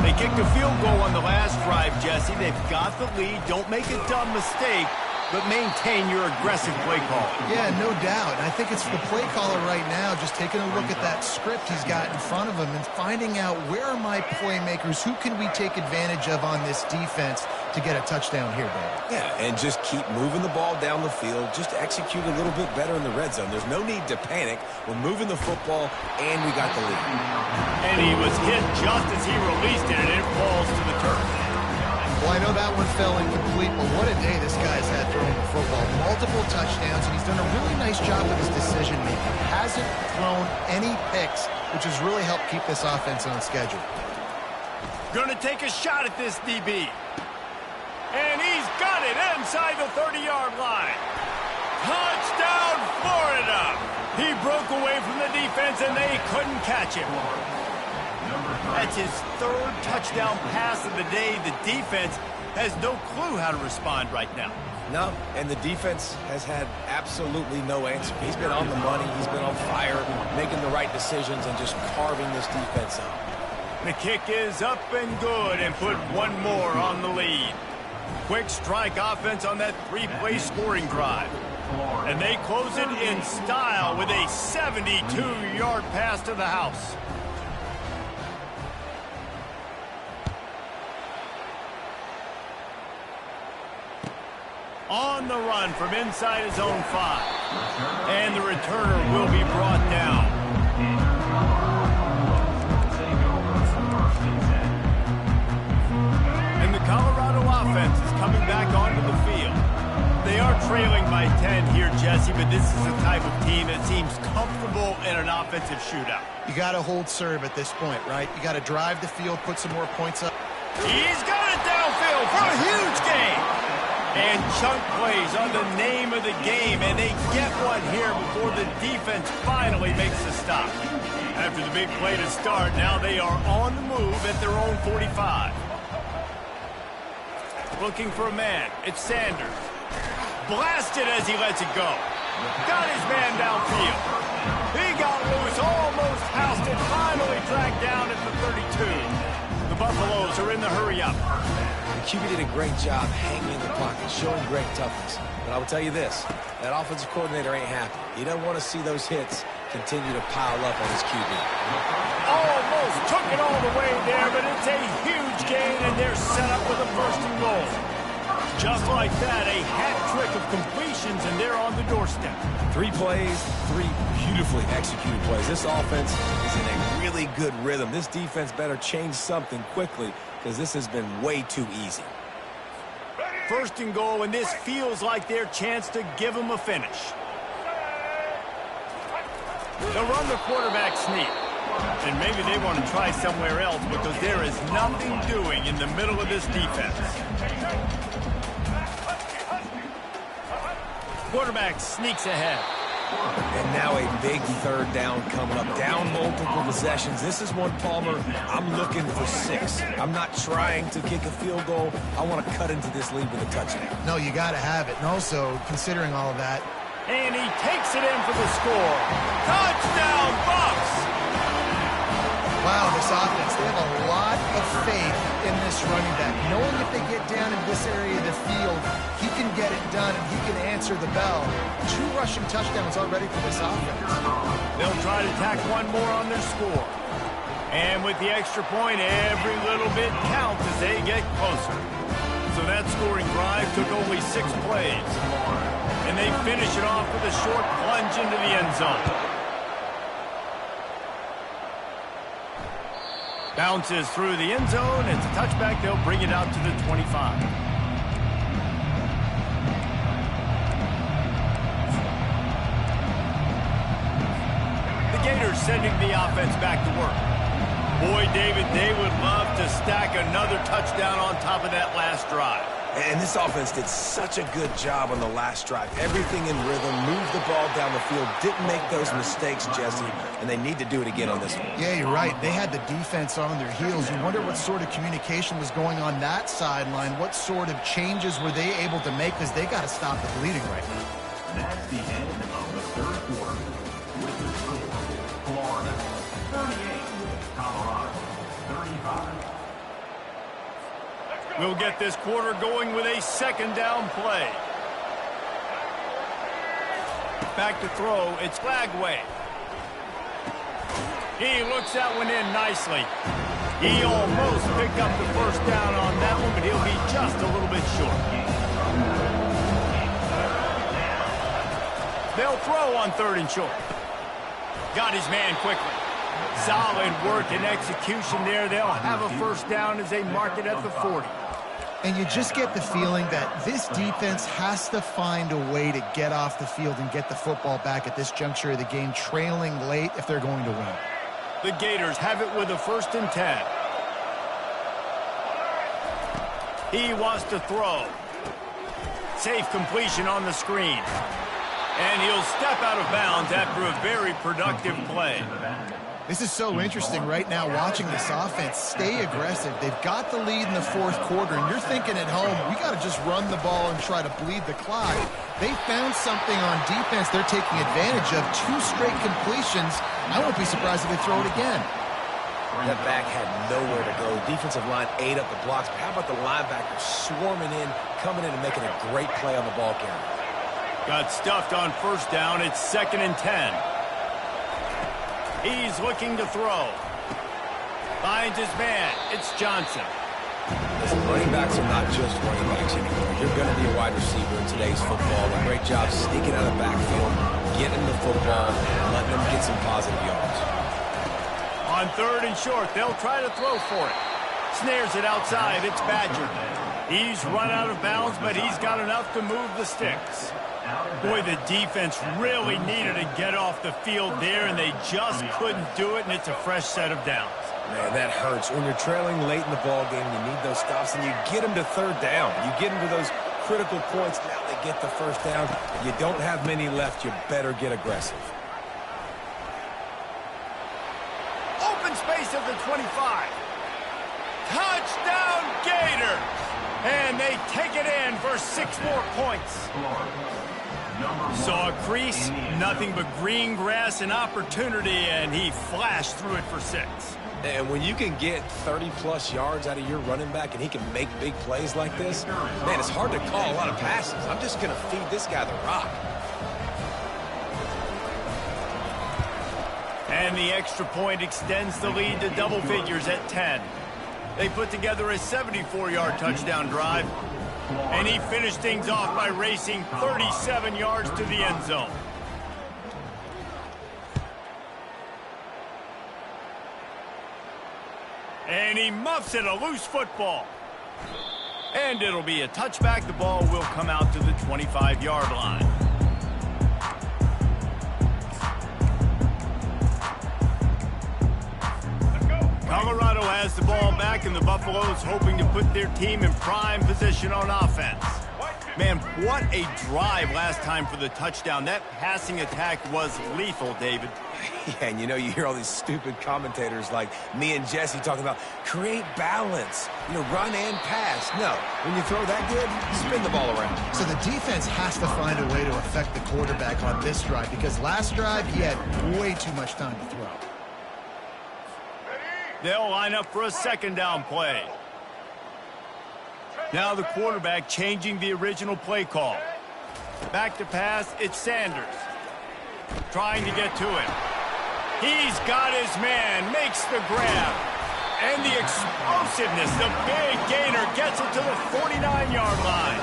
They kicked a field goal on the last drive, Jesse. They've got the lead. Don't make a dumb mistake, but maintain your aggressive play call. Yeah, no doubt. And I think it's the play caller right now just taking a look at that script he's got in front of him and finding out where are my playmakers, who can we take advantage of on this defense to get a touchdown here, David. Yeah, and just keep moving the ball down the field. Just execute a little bit better in the red zone. There's no need to panic. We're moving the football, and we got the lead. And he was hit just as he released it, and it falls to the turf. Well, I know that one fell incomplete, but what a day this guy's had throwing the football. Multiple touchdowns, and he's done a really nice job with his decision-making. Hasn't thrown any picks, which has really helped keep this offense on schedule. Gonna take a shot at this DB. And he's got it inside the 30-yard line. Touchdown, Florida! He broke away from the defense, and they couldn't catch him. That's his 3rd touchdown pass of the day. The defense has no clue how to respond right now. No, and the defense has had absolutely no answer. He's been on the money. He's been on fire, making the right decisions and just carving this defense up. The kick is up and good, and put one more on the lead. Quick strike offense on that 3-play scoring drive. And they close it in style with a 72-yard pass to the house. On the run from inside his own 5. And the returner will be brought down. And the Colorado offense is coming back onto the field. They are trailing by 10 here, Jesse, but this is the type of team that seems comfortable in an offensive shootout. You got to hold serve at this point, right? You got to drive the field, put some more points up. He's got it downfield for a huge gain. And chunk plays are the name of the game, and they get one here before the defense finally makes the stop. After the big play to start, now they are on the move at their own 45. Looking for a man. It's Sanders. Blasted as he lets it go. Got his man downfield. He got loose, almost housed it, finally dragged down at the 32. The Buffaloes are in the hurry-up. The QB did a great job hanging in the pocket, showing great toughness. But I will tell you this, that offensive coordinator ain't happy. He doesn't want to see those hits continue to pile up on his QB. Oh, almost took it all the way there, but it's a huge gain, and they're set up with a 1st and goal. Just like that, a hat trick of completions, and they're on the doorstep. 3 plays, 3 beautifully executed plays. This offense is in a really good rhythm. This defense better change something quickly because this has been way too easy. 1st and goal, and this feels like their chance to give them a finish. They'll run the quarterback sneak. And maybe they want to try somewhere else because there is nothing doing in the middle of this defense. Quarterback sneaks ahead. And now a big 3rd down coming up. Down multiple possessions. This is one, Palmer, I'm looking for 6. I'm not trying to kick a field goal. I want to cut into this lead with a touchdown. No, you got to have it. And also, considering all of that. And he takes it in for the score. Touchdown, Bucs! Wow, this offense, they have a lot of faith in this running back. Knowing if they get down in this area of the field, he can get it done and he can answer the bell. 2 rushing touchdowns already for this offense. They'll try to tack one more on their score. And with the extra point, every little bit counts as they get closer. So that scoring drive took only 6 plays. And they finish it off with a short plunge into the end zone. Bounces through the end zone. It's a touchback. They'll bring it out to the 25. The Gators sending the offense back to work. Boy, David, they would love to stack another touchdown on top of that last drive. And this offense did such a good job on the last drive. Everything in rhythm, moved the ball down the field, didn't make those mistakes, Jesse, and they need to do it again on this one. Yeah, you're right. They had the defense on their heels. You wonder what sort of communication was going on that sideline. What sort of changes were they able to make because they got to stop the bleeding right now. That's the end of the 3rd quarter. With the score, Florida 38, Colorado 35. We'll get this quarter going with a 2nd down play. Back to throw, it's Flagway. He looks that one in nicely. He almost picked up the 1st down on that one, but he'll be just a little bit short. They'll throw on 3rd and short. Got his man quickly. Solid work and execution there. They'll have a 1st down as they mark it at the 40. And you just get the feeling that this defense has to find a way to get off the field and get the football back at this juncture of the game, trailing late if they're going to win. The Gators have it with a 1st and 10. He wants to throw. Safe completion on the screen. And he'll step out of bounds after a very productive play. This is so interesting right now watching this offense stay aggressive. They've got the lead in the 4th quarter, and you're thinking at home, we got to just run the ball and try to bleed the clock. They found something on defense they're taking advantage of. 2 straight completions. I won't be surprised if they throw it again. That back had nowhere to go. Defensive line ate up the blocks. But how about the linebackers swarming in, coming in and making a great play on the ball carrier? Got stuffed on 1st down. It's 2nd and 10. He's looking to throw. Finds his man. It's Johnson. Listen, running backs are not just running backs anymore. You're going to be a wide receiver in today's football. A great job sneaking out of the backfield, getting the football, and letting them get some positive yards. On 3rd and short, they'll try to throw for it. Snares it outside. It's Badger. He's run out of bounds, but he's got enough to move the sticks. Boy, the defense really needed to get off the field there, and they just couldn't do it, and it's a fresh set of downs. Man, that hurts. When you're trailing late in the ball game, you need those stops, and you get them to 3rd down. You get them to those critical points. Now they get the 1st down. You don't have many left. You better get aggressive. Open space at the 25. Touchdown, Gators! And they take it in for 6 more points. Saw a crease, nothing but green grass and opportunity, and he flashed through it for 6. And when you can get 30-plus yards out of your running back and he can make big plays like this, man, it's hard to call a lot of passes. I'm just going to feed this guy the rock. And the extra point extends the lead to double figures at 10. They put together a 74-yard touchdown drive. And he finished things off by racing 37 yards to the end zone. And he muffs it, a loose football. And it'll be a touchback. The ball will come out to the 25-yard line. Colorado has the ball back, and the Buffaloes hoping to put their team in prime position on offense. Man, what a drive last time for the touchdown. That passing attack was lethal, David. Yeah, and you hear all these stupid commentators like me and Jesse talking about create balance, run and pass. No, when you throw that good, spin the ball around. So the defense has to find a way to affect the quarterback on this drive, because last drive he had way too much time to throw. They'll line up for a second down play. Now the quarterback changing the original play call. Back to pass, it's Sanders. Trying to get to it. He's got his man, makes the grab. And the explosiveness, the big gainer gets it to the 49-yard line.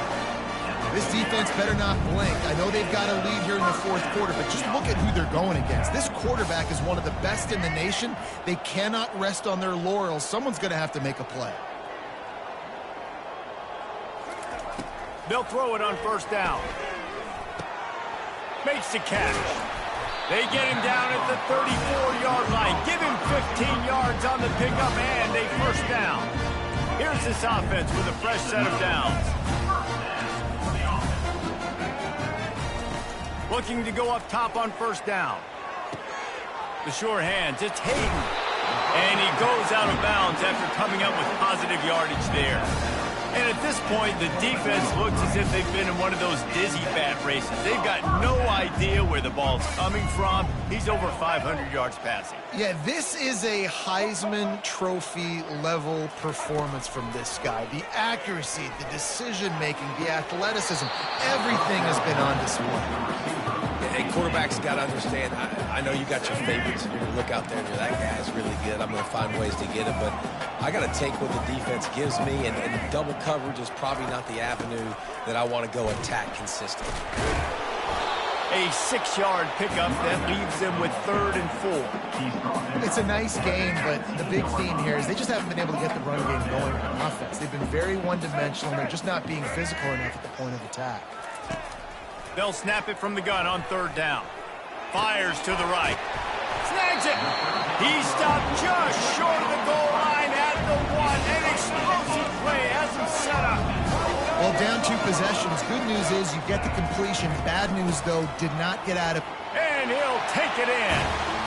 This defense better not blink. I know they've got a lead here in the fourth quarter, but just look at who they're going against. This quarterback is one of the best in the nation. They cannot rest on their laurels. Someone's going to have to make a play. They'll throw it on first down. Makes the catch. They get him down at the 34-yard line. Give him 15 yards on the pickup and a first down. Here's this offense with a fresh set of downs. Looking to go up top on first down. The sure hands, it's Hayden. And he goes out of bounds after coming up with positive yardage there. And at this point, the defense looks as if they've been in one of those dizzy bat races. They've got no idea where the ball's coming from. He's over 500 yards passing. Yeah, this is a Heisman Trophy level performance from this guy. The accuracy, the decision-making, the athleticism, everything has been on display. Hey, quarterbacks got to understand, I know you got your favorites, and you're going to look out there and you're, that guy's really good. I'm going to find ways to get him, but I got to take what the defense gives me, and double coverage is probably not the avenue that I want to go attack consistently. A 6-yard pickup that leaves them with 3rd and 4. It's a nice game, but the big theme here is they just haven't been able to get the run game going on offense. They've been very one-dimensional, and they're just not being physical enough at the point of attack. They'll snap it from the gun on 3rd down. Fires to the right. Snags it. He stopped just short of the goal line at the 1. An explosive play has him set up. Well, down 2 possessions. Good news is you get the completion. Bad news, though, did not get out of... And he'll take it in.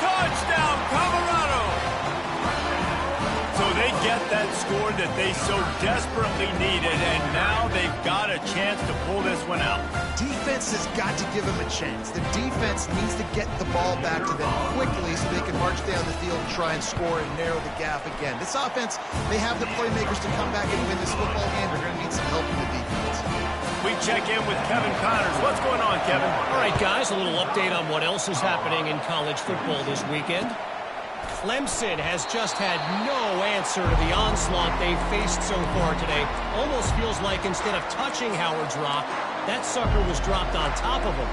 Touchdown, Colorado. So they get that score that they so desperately needed, and now they've got a chance to pull this one out. Defense has got to give them a chance. The defense needs to get the ball back to them quickly so they can march down the field and try and score and narrow the gap again. This offense, they have the playmakers to come back and win this football game. They're going to need some help from the defense. We check in with Kevin Connors. What's going on, Kevin? All right, guys, a little update on what else is happening in college football this weekend. Clemson has just had no answer to the onslaught they've faced so far today. Almost feels like instead of touching Howard's Rock, that sucker was dropped on top of him.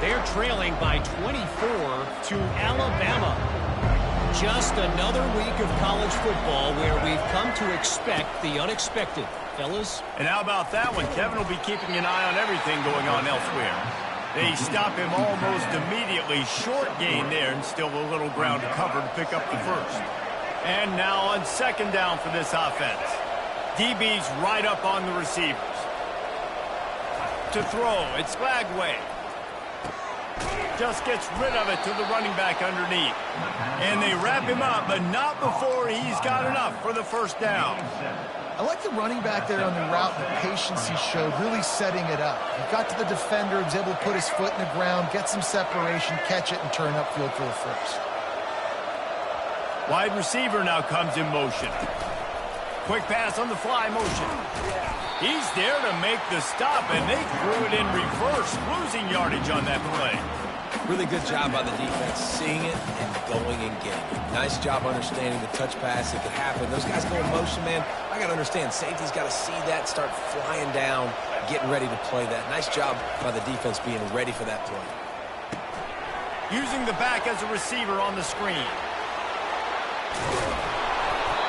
They're trailing by 24 to Alabama. Just another week of college football where we've come to expect the unexpected. Fellas? And how about that one? Kevin will be keeping an eye on everything going on elsewhere. They stop him almost immediately. Short gain there, and still a little ground to cover to pick up the first. And now on 2nd down for this offense. DB's right up on the receivers. To throw, it's Lagway. Just gets rid of it to the running back underneath. And they wrap him up, but not before he's got enough for the first down. I like the running back there on the route, the patience he showed, really setting it up. He got to the defender, was able to put his foot in the ground, get some separation, catch it, and turn upfield for the first. Wide receiver now comes in motion. Quick pass on the fly motion. He's there to make the stop, and they threw it in reverse, losing yardage on that play. Really good job by the defense, seeing it and going and getting it. Nice job understanding the touch pass. It could happen. Those guys go in motion, man. I got to understand, safety's got to see that, start flying down, getting ready to play that. Nice job by the defense being ready for that play. Using the back as a receiver on the screen.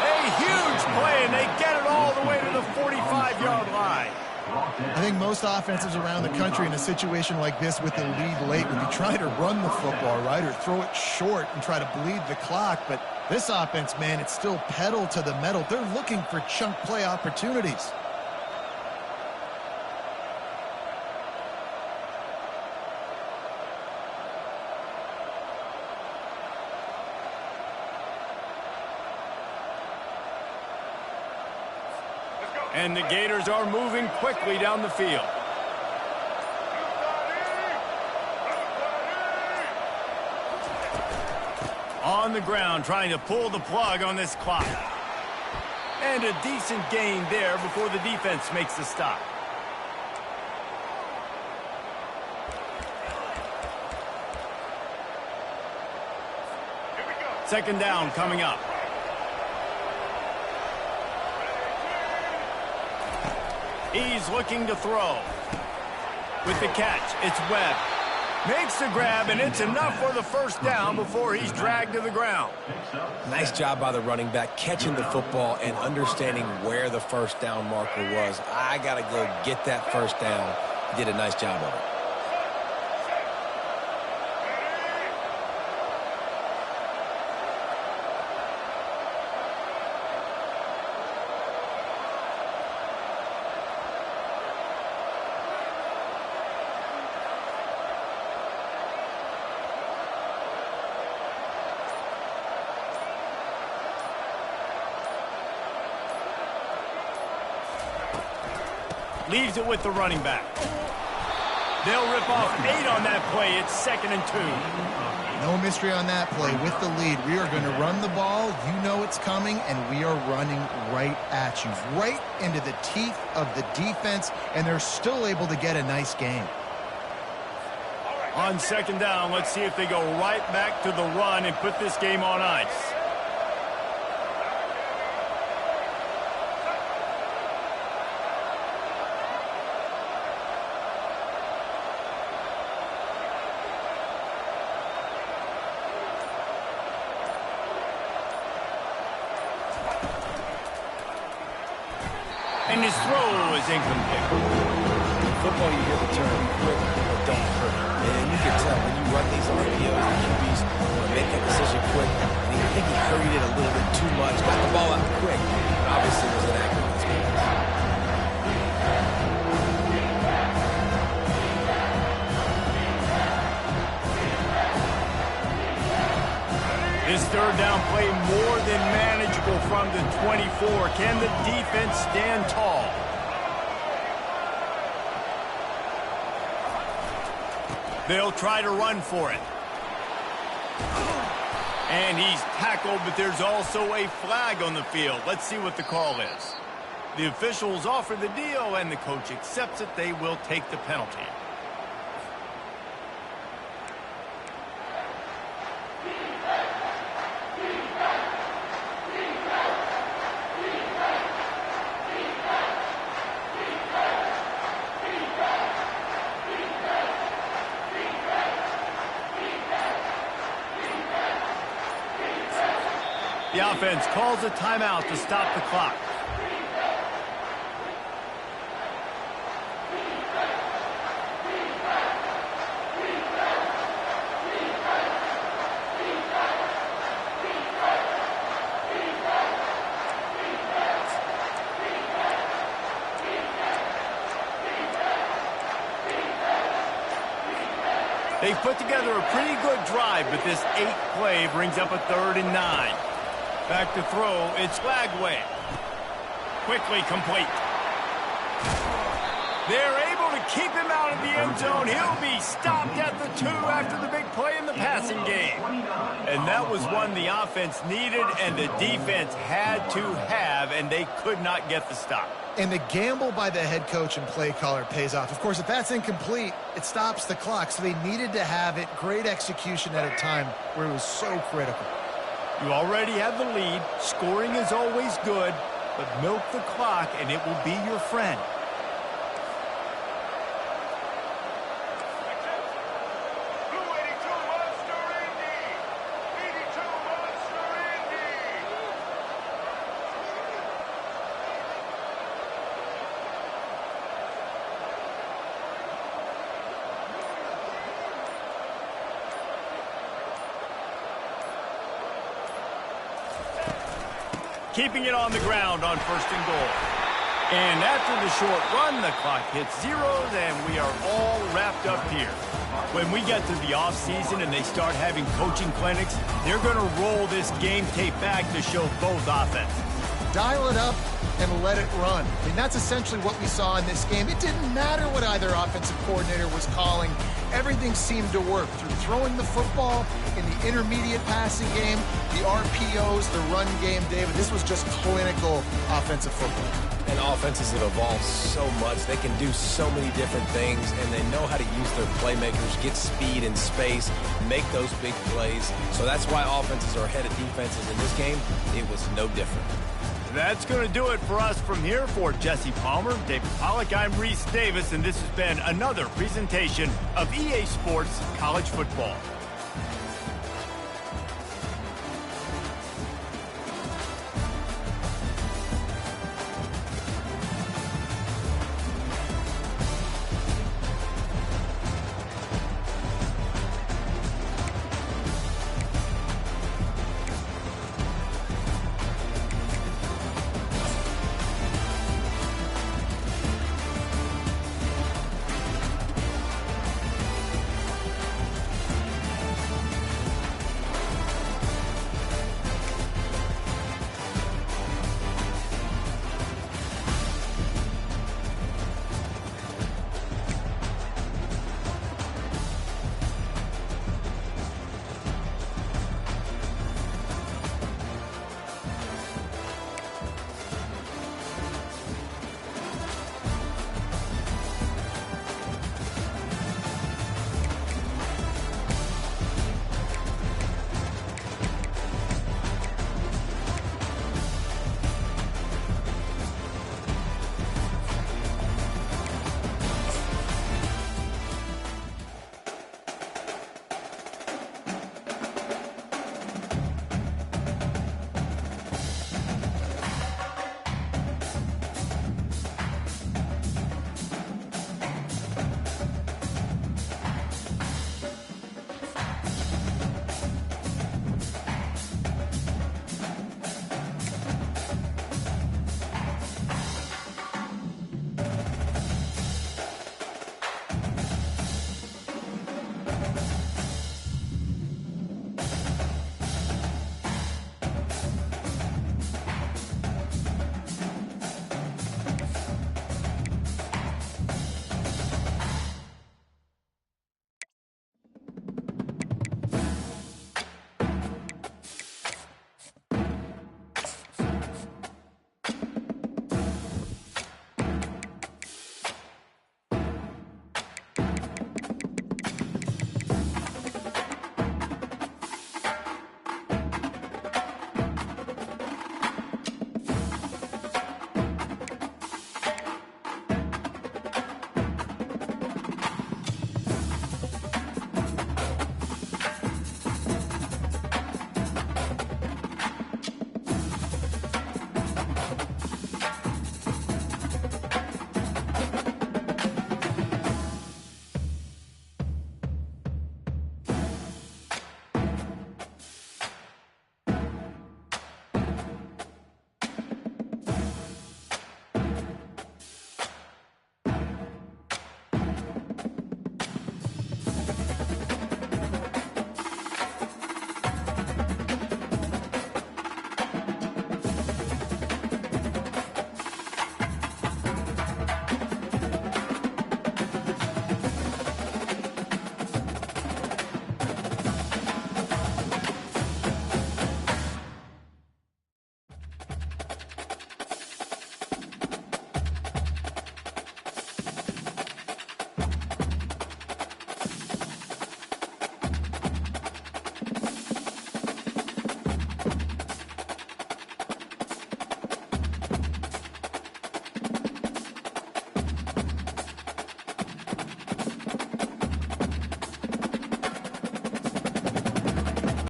A huge play, and they get it all the way to the 45-yard line. I think most offenses around the country in a situation like this with the lead late would be trying to run the football, right, or throw it short and try to bleed the clock. But this offense, man, it's still pedal to the metal. They're looking for chunk play opportunities. And the Gators are moving quickly down the field. On the ground, trying to pull the plug on this clock. And a decent gain there before the defense makes the stop. Second down coming up. He's looking to throw. With the catch, it's Webb. Makes the grab, and it's enough for the first down before he's dragged to the ground. Nice job by the running back, catching the football and understanding where the first down marker was. I got to go get that first down. He did a nice job of it. Leaves it with the running back. They'll rip off 8 on that play. It's 2nd and 2. No mystery on that play. With the lead, we are going to run the ball. You know it's coming, and we are running right at you, right into the teeth of the defense, and they're still able to get a nice gain. On second down, let's see if they go right back to the run and put this game on ice. And his throw is incomplete. In football, you hear the term quick or don't hurt. And you can tell when you run these RPOs, the QBs want to make that decision quick. And I think he hurried it a little bit too much. Got the ball out quick, but obviously was inaccurate in this game. This third down play more than manageable from the 24. Can the defense stand tall? They'll try to run for it. And he's tackled, but there's also a flag on the field. Let's see what the call is. The officials offer the deal, and the coach accepts it. They will take the penalty. The offense calls a timeout to stop the clock. They've put together a pretty good drive, but this 8th play brings up a 3rd and 9. Back to throw, it's Lagway. Quickly complete. They're able to keep him out of the end end zone. He'll be stopped at the 2 after the big play in the passing game. And that was one the offense needed and the defense had to have, and they could not get the stop. And the gamble by the head coach and play caller pays off. Of course, if that's incomplete, it stops the clock. So they needed to have it. Great execution at a time where it was so critical. You already have the lead. Scoring is always good, but milk the clock and it will be your friend. Keeping it on the ground on 1st and goal. And after the short run, the clock hits zeros, and we are all wrapped up here. When we get to the offseason and they start having coaching clinics, they're going to roll this game tape back to show both offenses. Dial it up and let it run. I mean, that's essentially what we saw in this game. It didn't matter what either offensive coordinator was calling. Everything seemed to work through throwing the football in the intermediate passing game, the RPOs, the run game. David, this was just clinical offensive football. And offenses have evolved so much. They can do so many different things, and they know how to use their playmakers, get speed and space, make those big plays. So that's why offenses are ahead of defenses in this game. It was no different. That's going to do it for us from here. For Jesse Palmer, David Pollack, I'm Reese Davis, and this has been another presentation of EA Sports College Football.